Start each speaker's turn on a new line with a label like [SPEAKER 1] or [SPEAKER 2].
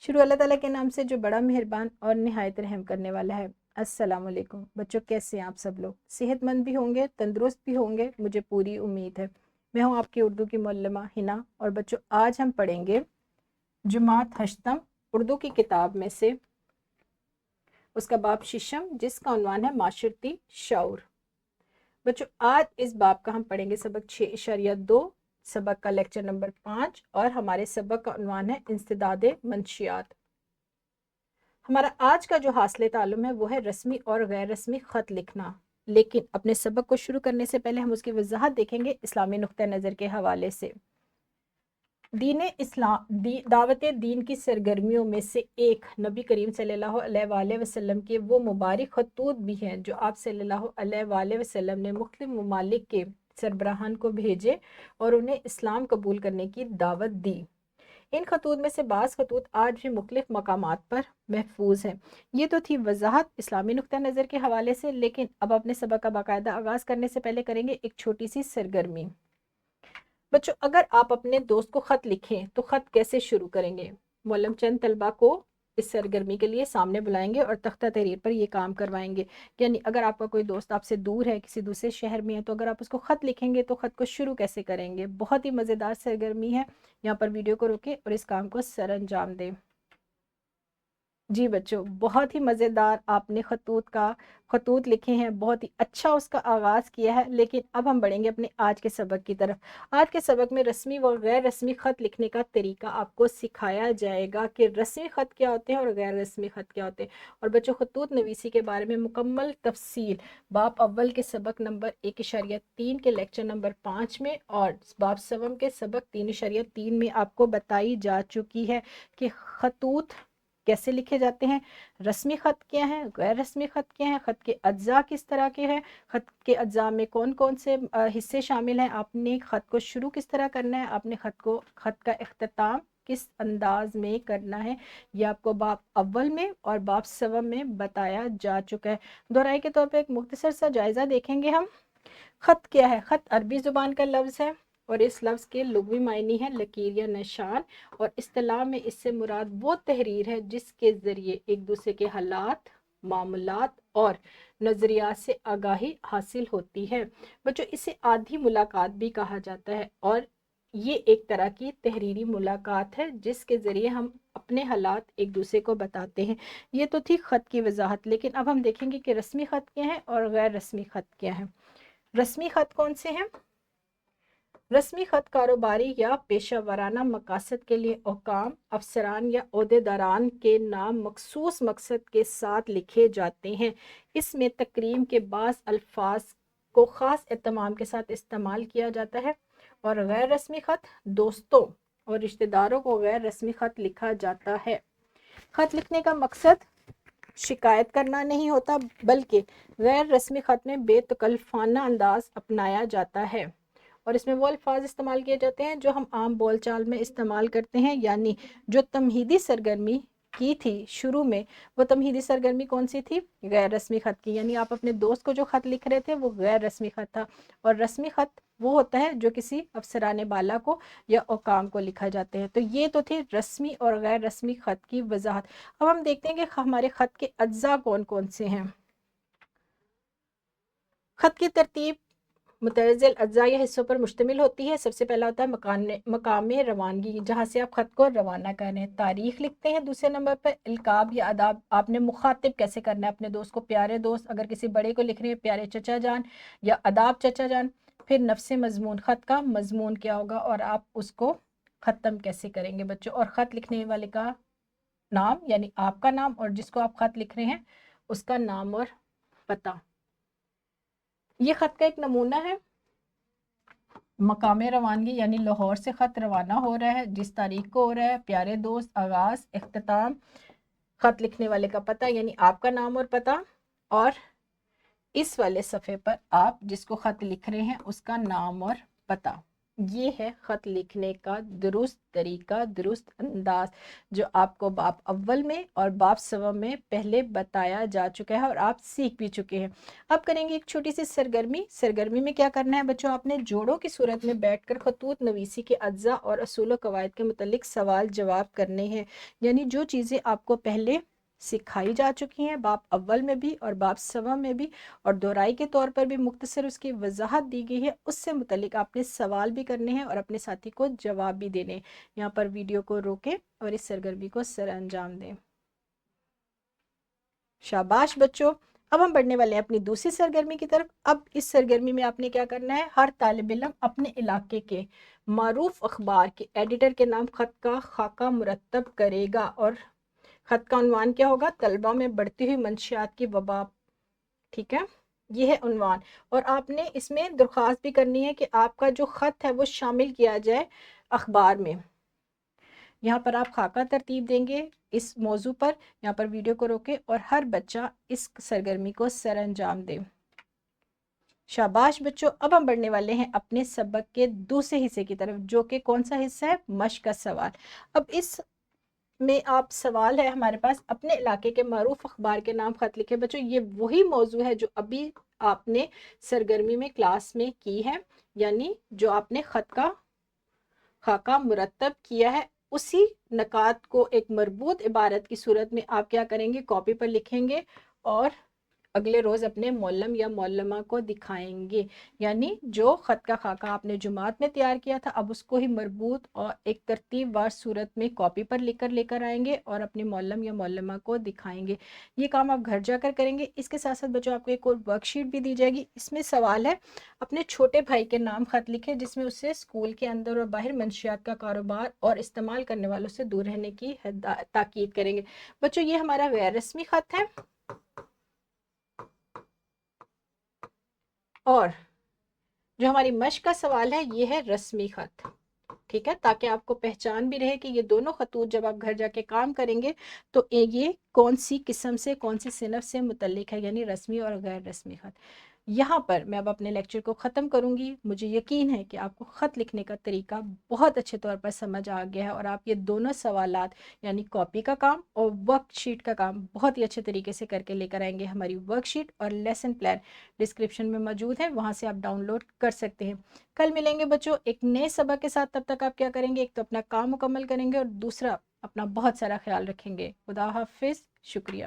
[SPEAKER 1] شروع اللہ تعالیٰ کے نام سے جو بڑا مہربان اور نہایت رحم کرنے والا ہے۔ السلام علیکم بچوں، کیسے ہیں آپ سب لوگ؟ صحت مند بھی ہوں گے، تندرست بھی ہوں گے، مجھے پوری امید ہے۔ میں ہوں آپ کی اردو کی معلمہ ہنا، اور بچوں آج ہم پڑھیں گے جماعت ہشتم اردو کی کتاب میں سے اس کا باب ششم، جس کا عنوان ہے معاشرتی شعور۔ بچوں آج اس باب کا ہم پڑھیں گے سبق 6.2، سبق کا لیکچر نمبر 5، اور ہمارے سبق کا عنوان ہے انسداد منشیات۔ ہمارا آج کا جو حاصل تعلم ہے وہ ہے رسمی اور غیر رسمی خط لکھنا، لیکن اپنے سبق کو شروع کرنے سے پہلے ہم اس کی وضاحت دیکھیں گے اسلامی نقطہ نظر کے حوالے سے۔ دین اسلام دعوت دین کی سرگرمیوں میں سے ایک نبی کریم صلی اللہ علیہ وآلہ وسلم کے وہ مبارک خطوط بھی ہیں جو آپ صلی اللہ علیہ وآلہ وسلم نے مختلف ممالک کے سربراہان کو بھیجے اور انہیں اسلام قبول کرنے کی دعوت دی۔ ان خطوط میں سے بعض خطوط آج بھی مختلف مقامات پر محفوظ ہیں۔ یہ تو تھی وضاحت اسلامی نقطہ نظر کے حوالے سے، لیکن اب اپنے سبق کا باقاعدہ آغاز کرنے سے پہلے کریں گے ایک چھوٹی سی سرگرمی۔ بچوں اگر آپ اپنے دوست کو خط لکھیں تو خط کیسے شروع کریں گے؟ معلم چند طلبہ کو اس سرگرمی کے لیے سامنے بلائیں گے اور تختہ تحریر پر یہ کام کروائیں گے۔ یعنی اگر آپ کا کوئی دوست آپ سے دور ہے، کسی دوسرے شہر میں ہے، تو اگر آپ اس کو خط لکھیں گے تو خط کو شروع کیسے کریں گے؟ بہت ہی مزیدار سرگرمی ہے، یہاں پر ویڈیو کو روکیں اور اس کام کو سر انجام دیں۔ جی بچوں، بہت ہی مزیدار آپ نے خطوط لکھے ہیں، بہت ہی اچھا اس کا آغاز کیا ہے، لیکن اب ہم بڑھیں گے اپنے آج کے سبق کی طرف۔ آج کے سبق میں رسمی و غیر رسمی خط لکھنے کا طریقہ آپ کو سکھایا جائے گا کہ رسمی خط کیا ہوتے ہیں اور غیر رسمی خط کیا ہوتے ہیں۔ اور بچوں خطوط نویسی کے بارے میں مکمل تفصیل باب اول کے سبق نمبر 1.3 کے لیکچر نمبر 5 میں اور باب سوم کے سبق 3.3 میں آپ کو بتائی جا چکی ہے کہ خطوط کیسے لکھے جاتے ہیں، رسمی خط کیا ہیں، غیر رسمی خط کیا ہیں، خط کے اجزاء کس طرح کے ہیں، خط کے اجزاء میں کون کون سے حصے شامل ہیں، آپ نے خط کو شروع کس طرح کرنا ہے، آپ نے خط کا اختتام کس انداز میں کرنا ہے، یہ آپ کو باب اول میں اور باب سوم میں بتایا جا چکا ہے۔ دہرائی کے طور پہ ایک مختصر سا جائزہ دیکھیں گے ہم۔ خط کیا ہے؟ خط عربی زبان کا لفظ ہے اور اس لفظ کے لغوی معنی ہے لکیر یا نشان، اور اصطلاح میں اس سے مراد وہ تحریر ہے جس کے ذریعے ایک دوسرے کے حالات، معاملات اور نظریات سے آگاہی حاصل ہوتی ہے۔ بچوں اسے آدھی ملاقات بھی کہا جاتا ہے، اور یہ ایک طرح کی تحریری ملاقات ہے جس کے ذریعے ہم اپنے حالات ایک دوسرے کو بتاتے ہیں۔ یہ تو تھی خط کی وضاحت، لیکن اب ہم دیکھیں گے کہ رسمی خط کیا ہے اور غیر رسمی خط کیا ہے۔ رسمی خط کون سے ہیں؟ رسمی خط کاروباری یا پیشہ ورانہ مقاصد کے لیے حکام، افسران یا عہدیداران کے نام مخصوص مقصد کے ساتھ لکھے جاتے ہیں۔ اس میں تکریم کے بعض الفاظ کو خاص اہتمام کے ساتھ استعمال کیا جاتا ہے۔ اور غیر رسمی خط دوستوں اور رشتہ داروں کو غیر رسمی خط لکھا جاتا ہے۔ خط لکھنے کا مقصد شکایت کرنا نہیں ہوتا، بلکہ غیر رسمی خط میں بے تکلفانہ انداز اپنایا جاتا ہے، اور اس میں وہ الفاظ استعمال کیے جاتے ہیں جو ہم عام بول چال میں استعمال کرتے ہیں۔ یعنی جو تمہیدی سرگرمی کی تھی شروع میں، وہ تمہیدی سرگرمی کون سی تھی؟ غیر رسمی خط کی۔ یعنی آپ اپنے دوست کو جو خط لکھ رہے تھے وہ غیر رسمی خط تھا، اور رسمی خط وہ ہوتا ہے جو کسی افسران بالا کو یا حکام کو لکھا جاتے ہیں۔ تو یہ تو تھی رسمی اور غیر رسمی خط کی وضاحت۔ اب ہم دیکھتے ہیں کہ ہمارے خط کے اجزاء کون کون سے ہیں۔ خط کی ترتیب متنزل اجزاء یا حصوں پر مشتمل ہوتی ہے۔ سب سے پہلا ہوتا ہے مقام روانگی، جہاں سے آپ خط کو روانہ کریں۔ تاریخ لکھتے ہیں دوسرے نمبر پر۔ القاب یا آداب، آپ نے مخاطب کیسے کرنا ہے اپنے دوست کو؟ پیارے دوست، اگر کسی بڑے کو لکھ رہے ہیں پیارے چچا جان یا آداب چچا جان۔ پھر نفس مضمون، خط کا مضمون کیا ہوگا اور آپ اس کو ختم کیسے کریں گے بچوں؟ اور خط لکھنے والے کا نام، یعنی آپ کا نام، اور جس کو آپ خط لکھ رہے ہیں اس کا نام اور پتہ۔ یہ خط کا ایک نمونہ ہے۔ مقام روانگی یعنی لاہور سے خط روانہ ہو رہا ہے، جس تاریخ کو ہو رہا ہے، پیارے دوست، آغاز، اختتام، خط لکھنے والے کا پتہ یعنی آپ کا نام اور پتہ، اور اس والے صفحے پر آپ جس کو خط لکھ رہے ہیں اس کا نام اور پتہ۔ یہ ہے خط لکھنے کا درست طریقہ، درست انداز، جو آپ کو باب اول میں اور باب سوم میں پہلے بتایا جا چکا ہے اور آپ سیکھ بھی چکے ہیں۔ اب کریں گے ایک چھوٹی سی سرگرمی۔ سرگرمی میں کیا کرنا ہے بچوں، آپ نے جوڑوں کی صورت میں بیٹھ کر خطوط نویسی کے اجزاء اور اصول و قواعد کے متعلق سوال جواب کرنے ہیں، یعنی جو چیزیں آپ کو پہلے سکھائی جا چکی ہیں باب اول میں بھی اور باب سوم میں بھی، اور دہرائی کے طور پر بھی مختصر اس کی وضاحت دی گئی ہے، اس سے متعلق آپ نے سوال بھی کرنے ہیں اور اپنے ساتھی کو جواب بھی دینے ہیں۔ یہاں پر ویڈیو کو روکیں اور اس سرگرمی کو سر انجام دیں۔ شاباش بچوں، اب ہم بڑھنے والے ہیں اپنی دوسری سرگرمی کی طرف۔ اب اس سرگرمی میں آپ نے کیا کرنا ہے، ہر طالب علم اپنے علاقے کے معروف اخبار کے ایڈیٹر کے نام خط کا خاکہ مرتب کرے گا، اور خط کا عنوان کیا ہوگا، طلبہ میں بڑھتی ہوئی منشیات کی وبا۔ ٹھیک ہے، یہ ہے عنوان، اور آپ نے اس میں درخواست بھی کرنی ہے کہ آپ کا جو خط ہے وہ شامل کیا جائے اخبار میں۔ یہاں پر آپ خاکہ ترتیب دیں گے اس موضوع پر۔ یہاں پر ویڈیو کو روکے اور ہر بچہ اس سرگرمی کو سر انجام دے۔ شاباش بچوں، اب ہم بڑھنے والے ہیں اپنے سبق کے دوسرے حصے کی طرف، جو کہ کون سا حصہ ہے، مشق کا سوال۔ اب اس میں آپ سوال ہے ہمارے پاس، اپنے علاقے کے معروف اخبار کے نام خط لکھے۔ بچوں یہ وہی موضوع ہے جو ابھی آپ نے سرگرمی میں کلاس میں کی ہے، یعنی جو آپ نے خط کا خاکہ مرتب کیا ہے، اسی نکات کو ایک مربوط عبارت کی صورت میں آپ کیا کریں گے، کاپی پر لکھیں گے اور اگلے روز اپنے معلم یا معلمہ کو دکھائیں گے۔ یعنی جو خط کا خاکہ آپ نے جماعت میں تیار کیا تھا، اب اس کو ہی مربوط اور ایک ترتیب وار صورت میں کاپی پر لے کر آئیں گے اور اپنے معلم یا معلمہ کو دکھائیں گے۔ یہ کام آپ گھر جا کر کریں گے۔ اس کے ساتھ ساتھ بچوں آپ کو ایک اور ورک شیٹ بھی دی جائے گی۔ اس میں سوال ہے، اپنے چھوٹے بھائی کے نام خط لکھے جس میں اسے اسکول کے اندر اور باہر منشیات کا کاروبار اور استعمال کرنے والوں سے دور رہنے کی تاکید کریں گے۔ بچوں یہ ہمارا غیر رسمی خط ہے، اور جو ہماری مشق کا سوال ہے یہ ہے رسمی خط۔ ٹھیک ہے، تاکہ آپ کو پہچان بھی رہے کہ یہ دونوں خطوط جب آپ گھر جا کے کام کریں گے تو یہ کون سی قسم سے، کون سی صنف سے متعلق ہے، یعنی رسمی اور غیر رسمی خط۔ یہاں پر میں اب اپنے لیکچر کو ختم کروں گی۔ مجھے یقین ہے کہ آپ کو خط لکھنے کا طریقہ بہت اچھے طور پر سمجھ آ گیا ہے، اور آپ یہ دونوں سوالات یعنی کاپی کا کام اور ورک شیٹ کا کام بہت ہی اچھے طریقے سے کر کے لے کر آئیں گے۔ ہماری ورک شیٹ اور لیسن پلان ڈسکرپشن میں موجود ہے، وہاں سے آپ ڈاؤن لوڈ کر سکتے ہیں۔ کل ملیں گے بچوں ایک نئے سبق کے ساتھ، تب تک آپ کیا کریں گے، ایک تو اپنا کام مکمل کریں گے اور دوسرا اپنا بہت سارا خیال رکھیں گے۔ خدا حافظ، شکریہ۔